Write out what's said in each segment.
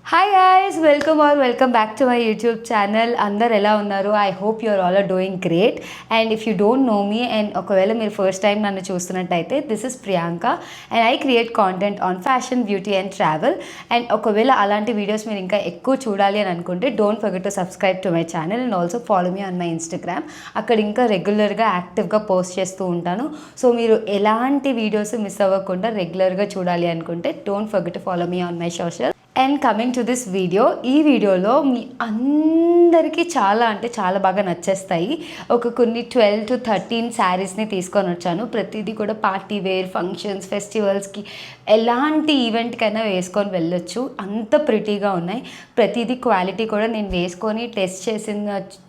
Hi guys, welcome back to my YouTube channel. అందరు ఎలా ఉన్నారు? I hope you're all are doing great. And if you don't know me and ఒకవేళ మీరు first time నన్ను చూస్తున్నట్టయితే this is Priyanka and I create content on fashion, beauty and travel. And ఒకవేళ అలాంటి videos మీరు ఇంకా ఎక్కువ చూడాలి అని అనుకుంటే don't forget to subscribe to my channel and also follow me on my Instagram. అక్కడ ఇంకా రెగ్యులర్గా యాక్టివ్గా పోస్ట్ చేస్తూ ఉంటాను. సో మీరు ఎలాంటి వీడియోస్ మిస్ అవ్వకుండా రెగ్యులర్గా చూడాలి అనుకుంటే don't forget to follow me on my social. And coming to this video, ఈ వీడియోలో మీ అందరికీ చాలా బాగా నచ్చేస్తాయి. కొన్ని 12 to 13 శారీస్ని తీసుకొని వచ్చాను. ప్రతిదీ కూడా పార్టీ వేర్, ఫంక్షన్స్, ఫెస్టివల్స్కి, ఎలాంటి ఈవెంట్కైనా వేసుకొని వెళ్ళొచ్చు. అంత ప్రిటీగా ఉన్నాయి. ప్రతిదీ క్వాలిటీ కూడా నేను వేసుకొని టెస్ట్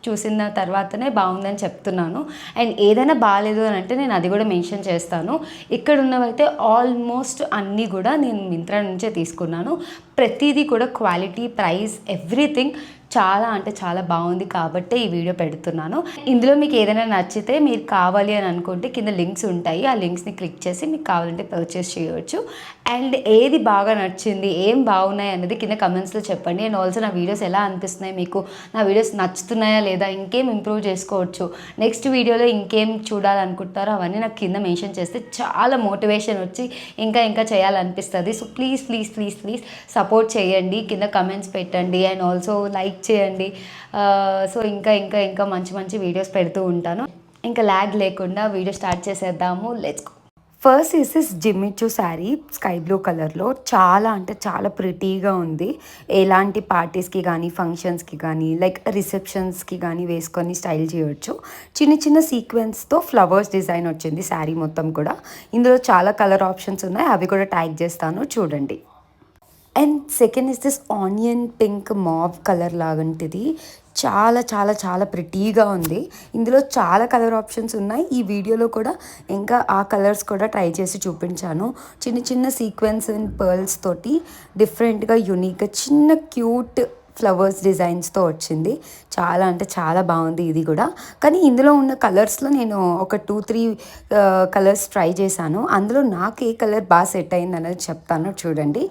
చూసిన తర్వాతనే బాగుందని చెప్తున్నాను. అండ్ ఏదైనా బాగాలేదు అని అంటే నేను అది కూడా మెన్షన్ చేస్తాను. ఇక్కడ ఉన్నవైతే ఆల్మోస్ట్ అన్నీ కూడా నేను మింత్రా నుంచే తీసుకున్నాను. ప్రతిదీ కూడా క్వాలిటీ, ప్రైస్, ఎవ్రీథింగ్ చాలా బాగుంది కాబట్టే ఈ వీడియో పెడుతున్నాను. ఇందులో మీకు ఏదైనా నచ్చితే మీరు కావాలి అని అనుకుంటే కింద లింక్స్ ఉంటాయి. ఆ లింక్స్ని క్లిక్ చేసి మీకు కావాలంటే పర్చేస్ చేయవచ్చు. అండ్ ఏది బాగా నచ్చింది, ఏం బాగున్నాయి అనేది కింద కమెంట్స్లో చెప్పండి. అండ్ ఆల్సో నా వీడియోస్ ఎలా అనిపిస్తున్నాయి మీకు, నా వీడియోస్ నచ్చుతున్నాయా లేదా, ఇంకేం ఇంప్రూవ్ చేసుకోవచ్చు, నెక్స్ట్ వీడియోలో ఇంకేం చూడాలనుకుంటారో అవన్నీ నాకు కింద మెన్షన్ చేస్తే చాలా మోటివేషన్ వచ్చి ఇంకా చేయాలనిపిస్తుంది. సో ప్లీజ్ సపోర్ట్ చేయండి, కింద కమెంట్స్ పెట్టండి అండ్ ఆల్సో లైక్ చేయండి. సో ఇంకా మంచి వీడియోస్ పెడుతూ ఉంటాను. ఇంకా ల్యాగ్ లేకుండా వీడియో స్టార్ట్ చేసేద్దాము. Let's go. First is this Jimmy Choo sari sky blue కలర్లో. చాలా ప్రిటీగా ఉంది. ఎలాంటి పార్టీస్కి కానీ, ఫంక్షన్స్కి కానీ, లైక్ రిసెప్షన్స్కి కానీ వేసుకొని స్టైల్ చేయవచ్చు. చిన్న సీక్వెన్స్తో ఫ్లవర్స్ డిజైన్ వచ్చింది శారీ మొత్తం కూడా. ఇందులో చాలా కలర్ ఆప్షన్స్ ఉన్నాయి, అవి కూడా ట్యాగ్ చేస్తాను, చూడండి. And second is this onion pink mauve colour లాంటిది. చాలా ప్రిటీగా ఉంది. ఇందులో చాలా కలర్ ఆప్షన్స్ ఉన్నాయి. ఈ వీడియోలో కూడా ఇంకా ఆ కలర్స్ కూడా ట్రై చేసి చూపించాను. చిన్న సీక్వెన్స్ అండ్ పర్ల్స్ తోటి డిఫరెంట్గా, యూనిక్గా, చిన్న క్యూట్ ఫ్లవర్స్ డిజైన్స్తో వచ్చింది. చాలా బాగుంది ఇది కూడా. కానీ ఇందులో ఉన్న కలర్స్లో నేను ఒక 2-3 కలర్స్ ట్రై చేశాను. అందులో నాకు ఏ కలర్ బాగా సెట్ అయింది అనేది చెప్తాను, చూడండి.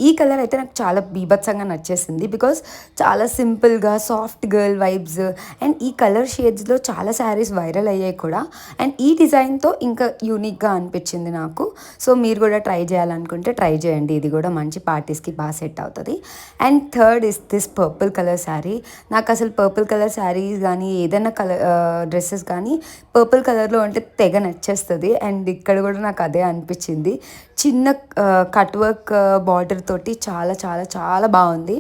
ఈ కలర్ అయితే నాకు చాలా బీభత్సంగా నచ్చేసింది. బికాస్ చాలా సింపుల్గా సాఫ్ట్ గర్ల్ వైబ్స్. అండ్ ఈ కలర్ షేడ్స్లో చాలా శారీస్ వైరల్ అయ్యాయి కూడా. అండ్ ఈ డిజైన్తో ఇంకా యూనిక్గా అనిపించింది నాకు. సో మీరు కూడా ట్రై చేయాలనుకుంటే ట్రై చేయండి. ఇది కూడా మంచి పార్టీస్కి బాగా సెట్ అవుతుంది. And third is this purple colour sari. నాకు అసలు పర్పుల్ కలర్ శారీస్ కానీ, ఏదైనా కలర్ డ్రెస్సెస్ కానీ పర్పుల్ కలర్లో ఉంటే తెగ నచ్చేస్తుంది. అండ్ ఇక్కడ కూడా నాకు అదే అనిపించింది. చిన్న కట్ వర్క్ బార్డర్ తోటి చాలా బాగుంది.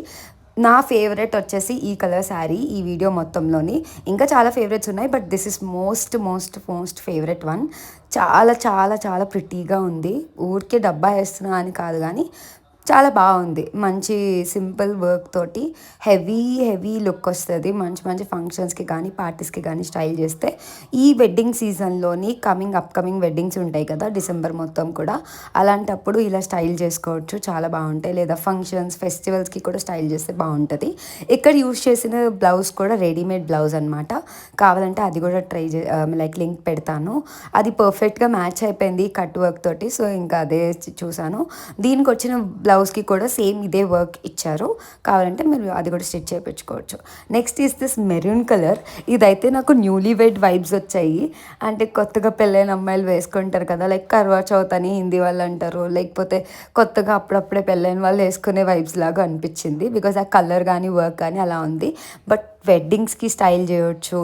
నా ఫేవరెట్ వచ్చేసి ఈ కలర్ శారీ ఈ వీడియో మొత్తంలోని. ఇంకా చాలా ఫేవరెట్స్ ఉన్నాయి, but this is most favourite one. చాలా ప్రిటీగా ఉంది. ఊరికే డబ్బా వేస్తున్నా అని కాదు, కానీ చాలా బాగుంది. మంచి సింపుల్ వర్క్ తోటి హెవీ లుక్ వస్తుంది. మంచి ఫంక్షన్స్కి కానీ, పార్టీస్కి కానీ స్టైల్ చేస్తే. ఈ వెడ్డింగ్ సీజన్లోని అప్కమింగ్ వెడ్డింగ్స్ ఉంటాయి కదా డిసెంబర్ మొత్తం కూడా, అలాంటప్పుడు ఇలా స్టైల్ చేసుకోవచ్చు, చాలా బాగుంటాయి. లేదా ఫంక్షన్స్, ఫెస్టివల్స్కి కూడా స్టైల్ చేస్తే బాగుంటుంది. ఇక్కడ యూజ్ చేసిన బ్లౌజ్ కూడా రెడీమేడ్ బ్లౌజ్ అనమాట. కావాలంటే అది కూడా లైక్ లింక్ పెడతాను. అది పర్ఫెక్ట్గా మ్యాచ్ అయిపోయింది కట్ వర్క్ తోటి. సో ఇంకా అదే చూసాను. దీనికి వచ్చిన బ్లౌజ్కి కూడా సేమ్ ఇదే వర్క్ ఇచ్చారు. కావాలంటే మీరు అది కూడా స్టిచ్ చేయించుకోవచ్చు. Next is this maroon colour. ఇదైతే నాకు న్యూలీ వెడ్ వైబ్స్ వచ్చాయి. అంటే కొత్తగా పెళ్ళైన అమ్మాయిలు వేసుకుంటారు కదా, లైక్ కర్వా చౌత్ అని హిందీ వాళ్ళు అంటారు, లేకపోతే కొత్తగా అప్పుడప్పుడే పెళ్ళైన వాళ్ళు వేసుకునే వైబ్స్ లాగా అనిపించింది. బికాజ్ ఆ కలర్ కానీ వర్క్ కానీ అలా ఉంది. బట్ వెడ్డింగ్స్కి స్టైల్ చేయవచ్చు.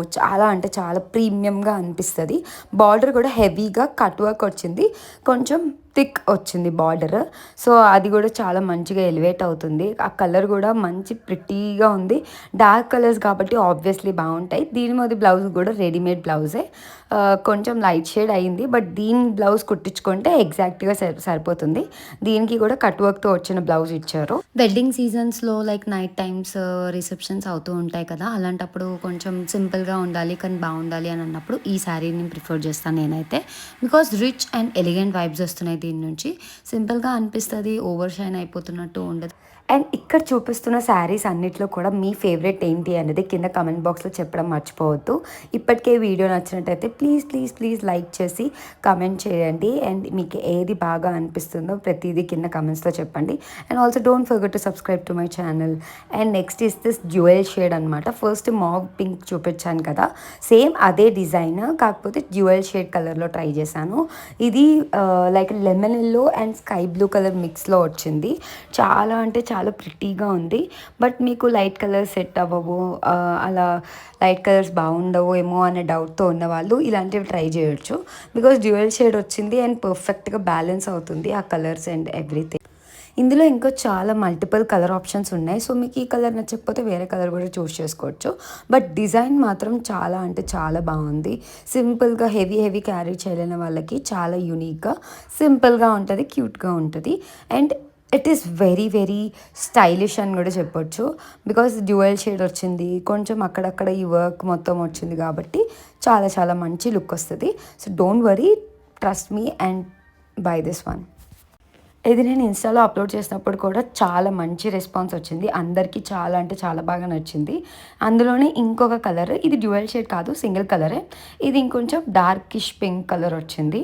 చాలా ప్రీమియంగా అనిపిస్తుంది. బార్డర్ కూడా హెవీగా కట్ వర్క్ వచ్చింది, కొంచెం థిక్ వచ్చింది బార్డర్. సో అది కూడా చాలా మంచిగా ఎలివేట్ అవుతుంది. ఆ కలర్ కూడా మంచి ప్రిటీగా ఉంది. డార్క్ కలర్స్ కాబట్టి ఆబ్వియస్లీ బాగుంటాయి. దీని మీద బ్లౌజ్ కూడా రెడీమేడ్ బ్లౌజే. కొంచెం లైట్ షేడ్ అయింది, బట్ దీని బ్లౌజ్ కుట్టించుకుంటే ఎగ్జాక్ట్గా సరిపోతుంది. దీనికి కూడా కట్ వర్క్తో వచ్చిన బ్లౌజ్ ఇచ్చారు. వెడ్డింగ్ సీజన్స్లో లైక్ నైట్ టైమ్స్ రిసెప్షన్స్ అవుతూ ఉంటాయి కదా, అలాంటప్పుడు కొంచెం సింపుల్గా ఉండాలి కానీ బాగుండాలి అని అన్నప్పుడు ఈ శారీని ప్రిఫర్ చేస్తాను నేనైతే. Because rich and elegant vibes వస్తున్నాయి దీని నుంచి. సింపుల్గా అనిపిస్తుంది, ఓవర్ షైన్ అయిపోతున్నట్టు ఉండదు. అండ్ ఇక్కడ చూపిస్తున్న శారీస్ అన్నిట్లో కూడా మీ ఫేవరెట్ ఏంటి అనేది కింద కమెంట్ బాక్స్లో చెప్పడం మర్చిపోవద్దు. ఇప్పటికే వీడియో నచ్చినట్టయితే ప్లీజ్ ప్లీజ్ ప్లీజ్ లైక్ చేసి కమెంట్ చేయండి. అండ్ మీకు ఏది బాగా అనిపిస్తుందో ప్రతిదీ కింద కమెంట్స్లో చెప్పండి. And also don't forget to subscribe to my channel. And next is this dual shade అనమాట. ఫస్ట్ మావ్ పింక్ చూపించాను కదా, సేమ్ అదే డిజైన్ కాకపోతే డ్యూయల్ షేడ్ కలర్లో ట్రై చేశాను. ఇది like lemon yellow and sky blue colour మిక్స్లో వచ్చింది. చాలా అంటే చాలా ప్రిటీగా ఉంది. బట్ మీకు లైట్ కలర్స్ సెట్ అవ్వవు, అలా లైట్ కలర్స్ బాగుండవు ఏమో అనే డౌట్తో ఉన్న వాళ్ళు ఇలాంటివి ట్రై చేయొచ్చు. బికాజ్ డ్యూయల్ షేడ్ వచ్చింది అండ్ పర్ఫెక్ట్గా బ్యాలెన్స్ అవుతుంది ఆ కలర్స్ అండ్ ఎవ్రీథింగ్. ఇందులో ఇంకా చాలా మల్టిపుల్ కలర్ ఆప్షన్స్ ఉన్నాయి. సో మీకు ఈ కలర్ నచ్చకపోతే వేరే కలర్ కూడా చూస్ చేసుకోవచ్చు. బట్ డిజైన్ మాత్రం చాలా అంటే చాలా బాగుంది. సింపుల్గా హెవీ క్యారీ చేయలేని వాళ్ళకి చాలా యూనిక్గా సింపుల్గా ఉంటుంది, క్యూట్గా ఉంటుంది. And it is very stylish అని కూడా చెప్పొచ్చు. బికాస్ డ్యూయల్ షేడ్ వచ్చింది, కొంచెం అక్కడక్కడ ఈ వర్క్ మొత్తం వచ్చింది కాబట్టి చాలా మంచి లుక్ వస్తుంది. So don't worry, trust me and by this one. ఇది నేను ఇన్స్టాలో అప్లోడ్ చేసినప్పుడు కూడా చాలా మంచి రెస్పాన్స్ వచ్చింది. అందరికీ చాలా అంటే చాలా బాగా నచ్చింది. అందులోనే ఇంకొక కలర్, ఇది డ్యూయల్ షేడ్ కాదు, సింగిల్ కలరే. ఇది ఇంకొంచెం డార్కిష్ పింక్ కలర్ వచ్చింది.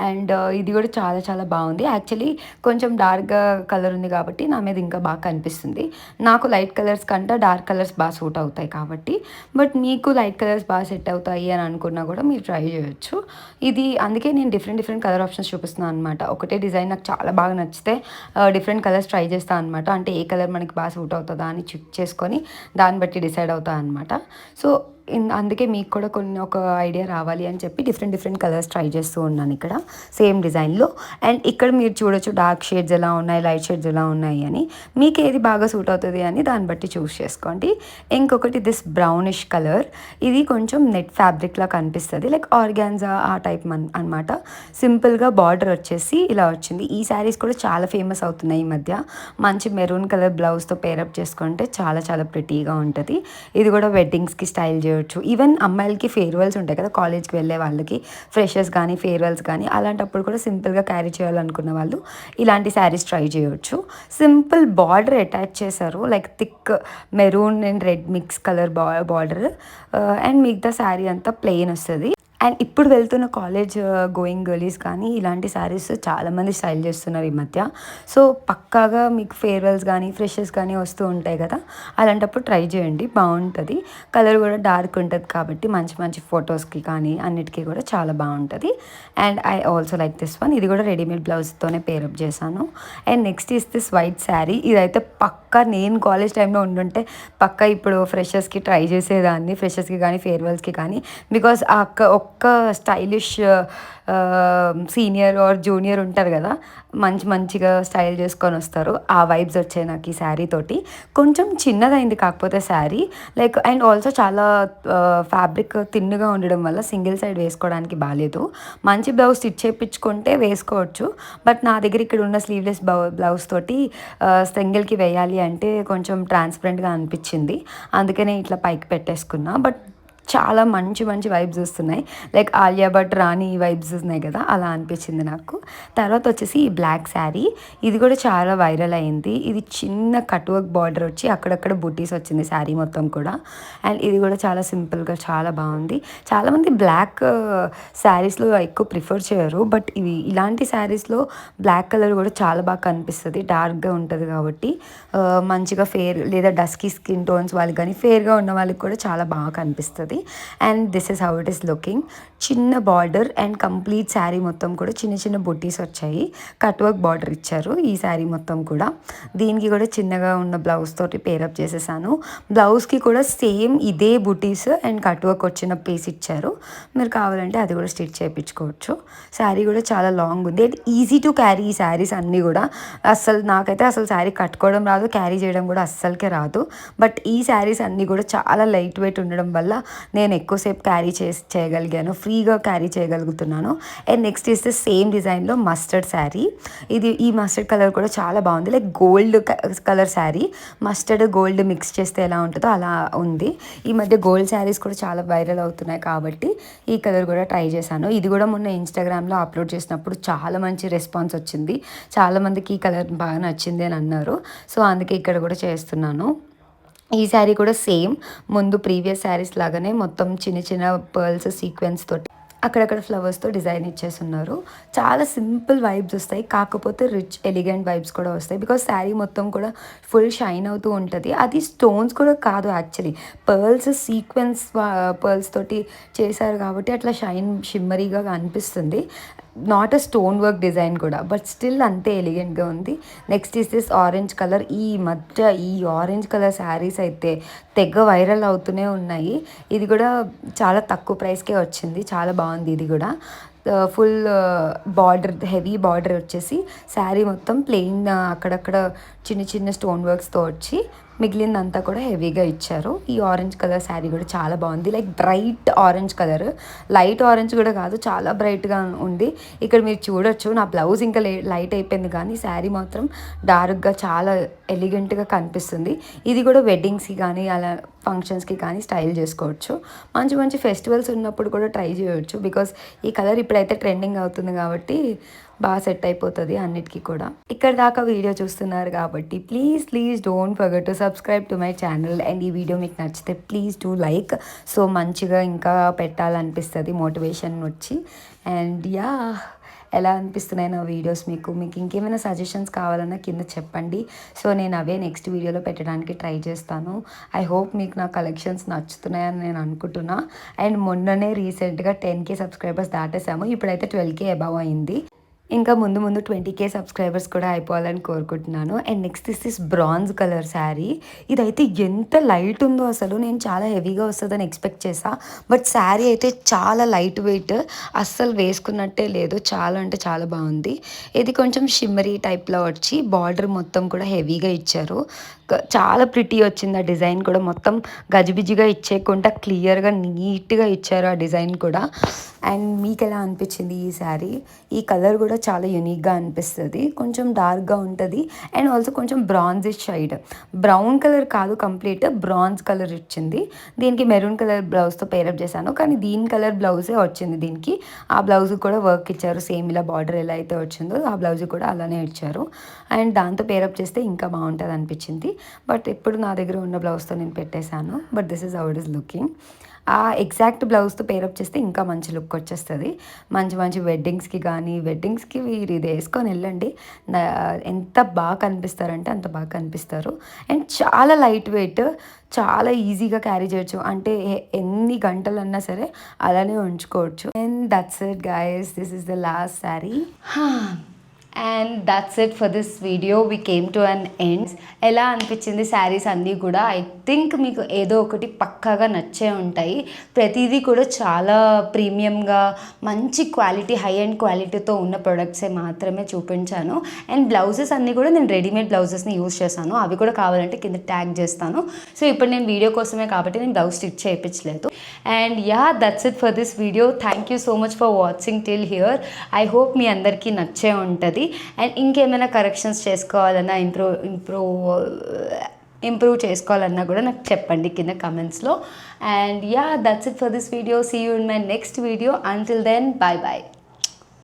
అండ్ ఇది కూడా చాలా బాగుంది. యాక్చువల్లీ కొంచెం డార్క్ కలర్ ఉంది కాబట్టి నా మీద ఇంకా బాగా కనిపిస్తుంది. నాకు లైట్ కలర్స్ కంటే డార్క్ కలర్స్ బాగా సూట్ అవుతాయి కాబట్టి. బట్ మీకు లైట్ కలర్స్ బాగా సెట్ అవుతాయి అని అనుకున్నా కూడా మీరు ట్రై చేయొచ్చు. ఇది అందుకే నేను డిఫరెంట్ కలర్ ఆప్షన్స్ చూపిస్తున్నాను అనమాట. ఒకటే డిజైన్ నాకు చాలా బాగా నచ్చితే డిఫరెంట్ కలర్స్ ట్రై చేస్తాను అనమాట. అంటే ఏ కలర్ మనకి బాగా సూట్ అవుతుందా అని చెక్ చేసుకొని దాన్ని బట్టి డిసైడ్ అవుతా అనమాట. సో అందుకే మీకు కూడా ఒక ఐడియా రావాలి అని చెప్పి డిఫరెంట్ కలర్స్ ట్రై చేస్తూ ఉన్నాను ఇక్కడ సేమ్ డిజైన్లో. అండ్ ఇక్కడ మీరు చూడొచ్చు డార్క్ షేడ్స్ ఎలా ఉన్నాయి, లైట్ షేడ్స్ ఎలా ఉన్నాయి అని. మీకు ఏది బాగా సూట్ అవుతుంది అని దాన్ని బట్టి చూస్ చేసుకోండి. ఇంకొకటి దిస్ బ్రౌనిష్ కలర్, ఇది కొంచెం నెట్ ఫ్యాబ్రిక్లా కనిపిస్తుంది, లైక్ ఆర్గాన్జా ఆ టైప్ అనమాట. సింపుల్గా బార్డర్ వచ్చేసి ఇలా వచ్చింది. ఈ శారీస్ కూడా చాలా ఫేమస్ అవుతున్నాయి ఈ మధ్య. మంచి మెరూన్ కలర్ బ్లౌజ్తో పేరప్ చేసుకుంటే చాలా ప్రిటీగా ఉంటుంది. ఇది కూడా వెడ్డింగ్స్కి స్టైల్ చేయొచ్చు. ఈవెన్ అమ్మాయిలకి ఫేర్వెల్స్ ఉంటాయి కదా, కాలేజ్కి వెళ్ళే వాళ్ళకి ఫ్రెషర్స్ కానీ ఫేర్వెల్స్ కానీ, అలాంటప్పుడు కూడా సింపుల్గా క్యారీ చేయాలనుకున్న వాళ్ళు ఇలాంటి శారీస్ ట్రై చేయొచ్చు. సింపుల్ బార్డర్ అటాచ్ చేశారు, like thick maroon and red mix colour border. And మిగతా శారీ అంతా ప్లెయిన్ వస్తుంది. అండ్ ఇప్పుడు వెళ్తున్న కాలేజ్ గోయింగ్ గర్లీస్ కానీ ఇలాంటి శారీస్ చాలామంది స్టైల్ చేస్తున్నారు ఈ మధ్య. సో పక్కాగా మీకు ఫేర్వెల్స్ కానీ ఫ్రెషర్స్ కానీ వస్తూ ఉంటాయి కదా, అలాంటప్పుడు ట్రై చేయండి, బాగుంటుంది. కలర్ కూడా డార్క్ ఉంటుంది కాబట్టి మంచి ఫొటోస్కి కానీ అన్నిటికీ కూడా చాలా బాగుంటుంది. And I also like this one. ఇది కూడా రెడీమేడ్ బ్లౌజ్తోనే పేరప్ చేశాను. And next is this white sari. ఇదైతే పక్కా నేను కాలేజ్ టైంలో ఉండుంటే పక్కా ఇప్పుడు ఫ్రెషర్స్కి ట్రై చేసేదాన్ని, ఫ్రెషర్స్కి కానీ ఫేర్వెల్స్కి కానీ. బికాస్ ఒక్క స్టైలిష్ సీనియర్ ఆర్ జూనియర్ ఉంటారు కదా, మంచిగా స్టైల్ చేసుకొని వస్తారు. ఆ వైబ్స్ వచ్చాయి నాకు ఈ శారీ తోటి. కొంచెం చిన్నదైంది కాకపోతే శారీ, లైక్ అండ్ ఆల్సో చాలా ఫ్యాబ్రిక్ థిన్గా ఉండడం వల్ల సింగిల్ సైడ్ వేసుకోవడానికి బాగాలేదు. మంచి బ్లౌజ్ స్టిచ్ చేయించుకుంటే వేసుకోవచ్చు. బట్ నా దగ్గర ఇక్కడ ఉన్న స్లీవ్లెస్ బ్లౌజ్ తోటి సింగిల్కి వేయాలి అంటే కొంచెం ట్రాన్స్పరెంట్గా అనిపించింది. అందుకనే ఇట్లా పైకి పెట్టేసుకున్నా. బట్ చాలా మంచి వైబ్స్ వస్తున్నాయి, లైక్ ఆలియా భట్ రాణి వైబ్స్ ఉన్నాయి కదా, అలా అనిపించింది నాకు. తర్వాత వచ్చేసి ఈ బ్లాక్ శారీ, ఇది కూడా చాలా వైరల్ అయింది. ఇది చిన్న కట్ వర్క్ బార్డర్ వచ్చి అక్కడక్కడ బుటీస్ వచ్చింది శారీ మొత్తం కూడా. అండ్ ఇది కూడా చాలా సింపుల్గా చాలా బాగుంది. చాలామంది బ్లాక్ శారీస్లో ఎక్కువ ప్రిఫర్ చేయరు, బట్ ఇలాంటి శారీస్లో బ్లాక్ కలర్ కూడా చాలా బాగా కనిపిస్తుంది. డార్క్గా ఉంటుంది కాబట్టి మంచిగా ఫేర్ లేదా డస్కీ స్కిన్ టోన్స్ వాళ్ళకి కానీ ఫేర్గా ఉన్న వాళ్ళకి కూడా చాలా బాగా కనిపిస్తుంది. And this is how it is looking. చిన్న బార్డర్ అండ్ కంప్లీట్ శారీ మొత్తం కూడా చిన్న బుటీస్ వచ్చాయి. కట్ వర్క్ బార్డర్ ఇచ్చారు ఈ శారీ మొత్తం కూడా. దీనికి కూడా చిన్నగా ఉన్న బ్లౌజ్ తోటి పేరప్ చేసేసాను. బ్లౌజ్కి కూడా సేమ్ ఇదే బుటీస్ అండ్ కట్ వర్క్ వచ్చిన పీస్ ఇచ్చారు. మీరు కావాలంటే అది కూడా స్టిచ్ చేయించుకోవచ్చు. శారీ కూడా చాలా లాంగ్ ఉంది అండ్ ఈజీ టు క్యారీ. ఈ శారీస్ అన్నీ కూడా నాకైతే అసలు శారీ కట్టుకోవడం రాదు, క్యారీ చేయడం కూడా అస్సలకే రాదు. బట్ ఈ శారీస్ అన్నీ కూడా చాలా లైట్ వెయిట్ ఉండడం వల్ల నేను ఎక్కువసేపు క్యారీ చేయగలిగాను, ఫ్రీగా క్యారీ చేయగలుగుతున్నాను. And next is the same డిజైన్లో మస్టర్డ్ శారీ. ఈ మస్టర్డ్ కలర్ కూడా చాలా బాగుంది, like gold colour sari, mustard gold mix చేస్తే ఎలా ఉంటుందో అలా ఉంది. ఈ మధ్య గోల్డ్ శారీస్ కూడా చాలా వైరల్ అవుతున్నాయి కాబట్టి ఈ కలర్ కూడా ట్రై చేశాను. ఇది కూడా మొన్న ఇన్స్టాగ్రామ్లో అప్లోడ్ చేసినప్పుడు చాలా మంచి రెస్పాన్స్ వచ్చింది, చాలామందికి ఈ కలర్ బాగా నచ్చింది అని అన్నారు. సో అందుకే ఇక్కడ కూడా చేస్తున్నాను. ఈ శారీ కూడా సేమ్ ముందు ప్రీవియస్ శారీస్ లాగానే మొత్తం చిన్న చిన్న పర్ల్స్ సీక్వెన్స్ తోటి అక్కడక్కడ ఫ్లవర్స్తో డిజైన్ ఇచ్చేస్తున్నారు. చాలా సింపుల్ వైబ్స్ వస్తాయి, కాకపోతే రిచ్ ఎలిగెంట్ వైబ్స్ కూడా వస్తాయి. బికాస్ శారీ మొత్తం కూడా ఫుల్ షైన్ అవుతూ ఉంటుంది. అది స్టోన్స్ కూడా కాదు, యాక్చువల్లీ పర్ల్స్ సీక్వెన్స్ పర్ల్స్ తోటి చేశారు కాబట్టి అట్లా షిమ్మరీగా అనిపిస్తుంది. Not a stone work design కూడా, బట్ స్టిల్ అంతే ఎలిగెంట్గా ఉంది. Next is this orange colour. ఈ మధ్య ఈ ఆరెంజ్ కలర్ శారీస్ అయితే తెగ వైరల్ అవుతూనే ఉన్నాయి. ఇది కూడా చాలా తక్కువ ప్రైస్కే వచ్చింది, చాలా బాగుంది. ఇది కూడా ఫుల్ బార్డర్, హెవీ బార్డర్ వచ్చేసి శారీ మొత్తం ప్లెయిన్, అక్కడక్కడ చిన్న చిన్న స్టోన్ వర్క్స్తో వచ్చి మిగిలిందంతా కూడా హెవీగా ఇచ్చారు. ఈ ఆరెంజ్ కలర్ శారీ కూడా చాలా బాగుంది, like bright orange colour, light orange కూడా కాదు, చాలా బ్రైట్గా ఉంది. ఇక్కడ మీరు చూడొచ్చు నా బ్లౌజ్ ఇంకా లైట్ అయిపోయింది కానీ శారీ మాత్రం డార్క్గా చాలా ఎలిగెంట్గా కనిపిస్తుంది. ఇది కూడా వెడ్డింగ్స్కి కానీ అలా ఫంక్షన్స్కి కానీ స్టైల్ చేసుకోవచ్చు. మంచి మంచి ఫెస్టివల్స్ ఉన్నప్పుడు కూడా ట్రై చేయవచ్చు. బికాస్ ఈ కలర్ ఇప్పుడైతే ట్రెండింగ్ అవుతుంది కాబట్టి బాగా సెట్ అయిపోతుంది అన్నిటికీ కూడా. ఇక్కడ దాకా వీడియో చూస్తున్నారు కాబట్టి please don't forget to subscribe to my channel. And ఈ వీడియో మీకు నచ్చితే ప్లీజ్ డూ లైక్. సో మంచిగా ఇంకా పెట్టాలనిపిస్తుంది మోటివేషన్ వచ్చి. అండ్ యా, ఎలా అనిపిస్తున్నాయి నా వీడియోస్ మీకు ఇంకేమైనా సజెషన్స్ కావాలన్నా కింద చెప్పండి. సో నేను అవే నెక్స్ట్ వీడియోలో పెట్టడానికి ట్రై చేస్తాను. ఐ హోప్ మీకు నా కలెక్షన్స్ నచ్చుతున్నాయని నేను అనుకుంటున్నా. అండ్ మొన్ననే రీసెంట్గా 10K సబ్స్క్రైబర్స్ దాటేసాము, ఇప్పుడైతే 12K అబవ్ అయింది. ఇంకా ముందు 20K సబ్స్క్రైబర్స్ కూడా అయిపోవాలని కోరుకుంటున్నాను. And next this bronze colour sari. ఇదైతే ఎంత లైట్ ఉందో అసలు, నేను చాలా హెవీగా వస్తుందని ఎక్స్పెక్ట్ చేసా, బట్ శారీ అయితే చాలా లైట్ వెయిట్, అస్సలు వేసుకున్నట్టే లేదు, చాలా అంటే చాలా బాగుంది. ఇది కొంచెం షిమ్మరీ టైప్లో వచ్చి బార్డర్ మొత్తం కూడా హెవీగా ఇచ్చారు, చాలా ప్రిటీ వచ్చింది. ఆ డిజైన్ కూడా మొత్తం గజిబిజిగా ఇచ్చేయకుండా క్లియర్గా నీట్గా ఇచ్చారు ఆ డిజైన్ కూడా. అండ్ మీకు ఎలా అనిపించింది ఈ శారీ? ఈ కలర్ కూడా చాలా యూనిక్గా అనిపిస్తుంది, కొంచెం డార్క్గా ఉంటుంది అండ్ ఆల్సో కొంచెం బ్రాంజిష్ షైడ్, బ్రౌన్ కలర్ కాదు, కంప్లీట్ బ్రాంజ్ కలర్ ఇచ్చింది. దీనికి మెరూన్ కలర్ బ్లౌజ్తో పేరప్ చేశాను, కానీ దీని కలర్ బ్లౌజే వచ్చింది దీనికి. ఆ బ్లౌజ్ కూడా వర్క్ ఇచ్చారు, సేమ్ ఇలా బార్డర్ ఎలా అయితే వచ్చిందో ఆ బ్లౌజ్ కూడా అలానే ఇచ్చారు. అండ్ దాంతో పేరప్ చేస్తే ఇంకా బాగుంటుంది అనిపించింది. బట్ ఇప్పుడు నా దగ్గర ఉన్న బ్లౌజ్తో నేను పెట్టేశాను, but this is how it is looking. ఆ ఎగ్జాక్ట్ బ్లౌజ్తో పేరప్ చేస్తే ఇంకా మంచి లుక్ వచ్చేస్తుంది. మంచి వెడ్డింగ్స్కి మీరు ఇది వేసుకొని వెళ్ళండి, ఎంత బాగా కనిపిస్తారంటే అంత బాగా కనిపిస్తారు. అండ్ చాలా లైట్ వెయిట్, చాలా ఈజీగా క్యారీ చేయొచ్చు, అంటే ఎన్ని గంటలన్నా సరే అలానే ఉంచుకోవచ్చు. And that's it guys, this is the last sari. And that's it for this video. We came to an end. ఎలా అనిపించింది శారీస్ అన్నీ కూడా? ఐ థింక్ మీకు ఏదో ఒకటి పక్కాగా నచ్చే ఉంటాయి. ప్రతిదీ కూడా చాలా ప్రీమియంగా మంచి క్వాలిటీ, హై అండ్ క్వాలిటీతో ఉన్న ప్రొడక్ట్సే మాత్రమే చూపించాను. అండ్ బ్లౌజెస్ అన్నీ కూడా నేను రెడీమేడ్ బ్లౌజెస్ని యూజ్ చేశాను, అవి కూడా కావాలంటే కింద ట్యాగ్ చేస్తాను. సో ఇప్పుడు నేను వీడియో కోసమే కాబట్టి నేను బ్లౌజ్ స్టిచ్ చేయించలేదు. And yeah, that's it for this video. Thank you so much for watching till here. I hope మీ అందరికీ నచ్చే ఉంటుంది. అండ్ ఇంకేమైనా కరెక్షన్స్ చేసుకోవాలన్నా ఇంప్రూవ్ చేసుకోవాలన్నా కూడా నాకు చెప్పండి కింద కమెంట్స్లో. And yeah, that's it for this video. See you in my next video. Until then, bye.